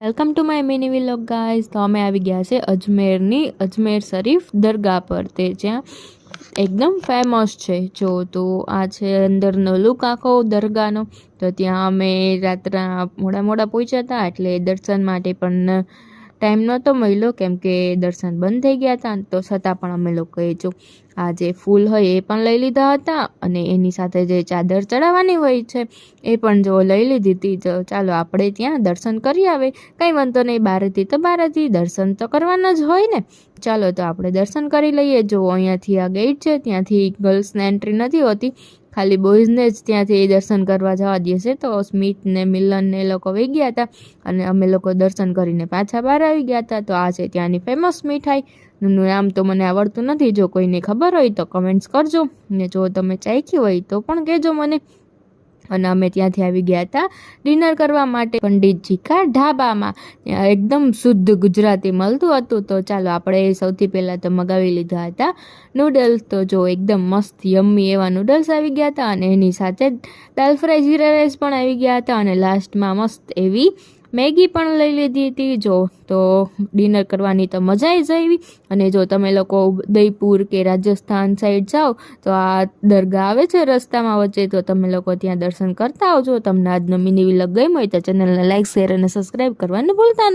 Welcome to my mini vlog guys. તો અમે આવી ગયા છે અજમેરની અજમેર શરીફ દરગાહ પર, તે જ્યાં એકદમ ફેમસ છે. જો તો આ છે અંદરનો લુક આખો દરગાહનો. તો ત્યાં અમે રાત્રના મોડા પહોંચ્યા હતા, એટલે દર્શન માટે પણ ટાઈમ નહોતો મળ્યો, કેમ કે દર્શન બંધ થઈ ગયા હતા. તો છતાં પણ અમે લોકોએ જો આ જે ફૂલ હોય એ પણ લઈ લીધા હતા, અને એની સાથે જે ચાદર ચડાવવાની હોય છે એ પણ જો લઈ લીધી હતી. તો ચાલો આપણે ત્યાં દર્શન કરી આવે, કંઈ વાંધો નહીં, બારેથી તો બારેથી દર્શન તો કરવાના જ હોય ને. ચાલો તો આપણે દર્શન કરી લઈએ. જો અહીંયાથી આ ગેટ છે, ત્યાંથી ગર્લ્સને એન્ટ્રી નથી હોતી, ખાલી બોયઝને જ ત્યાંથી દર્શન કરવા જવા દે છે. તો સ્મિત ને મિલન ને એ લોકો વહી ગયા હતા, અને અમે લોકો દર્શન કરીને પાછા બહાર આવી ગયા હતા. તો આ છે ત્યાંની ફેમસ મીઠાઈ. નું નામ તો મને આવડતું નથી, જો કોઈને ખબર હોય તો કમેન્ટ્સ કરજો, ને જો તમે ચાખી હોય તો પણ કહેજો મને. અને અમે ત્યાંથી આવી ગયા હતા ડિનર કરવા માટે પંડિતજી કા ઢાબામાં. ત્યાં એકદમ શુદ્ધ ગુજરાતી મળતું હતું. તો ચાલો આપણે સૌથી પહેલાં તો મગાવી લીધા હતા નૂડલ્સ. તો જો એકદમ મસ્ત યમ્મી એવા નૂડલ્સ આવી ગયા હતા, અને એની સાથે દાલ ફ્રાય જીરા રાઈસ પણ આવી ગયા હતા, અને લાસ્ટમાં મસ્ત એવી મેગી પણ લઈ લીધી હતી. જો તો ડિનર કરવાની તો મજા જ આવી. અને જો તમે લોકો ઉદયપુર કે રાજસ્થાન સાઈડ જાઓ તો આ દરગાહ આવે છે રસ્તામાં વચ્ચે, તો તમે લોકો ત્યાં દર્શન કરતા આવજો. તમને આજનો મિની વ્લોગ ગમ્યો હોય તો ચેનલને લાઈક, શેર અને સબસ્ક્રાઈબ કરવાનું ભૂલતા નહીં.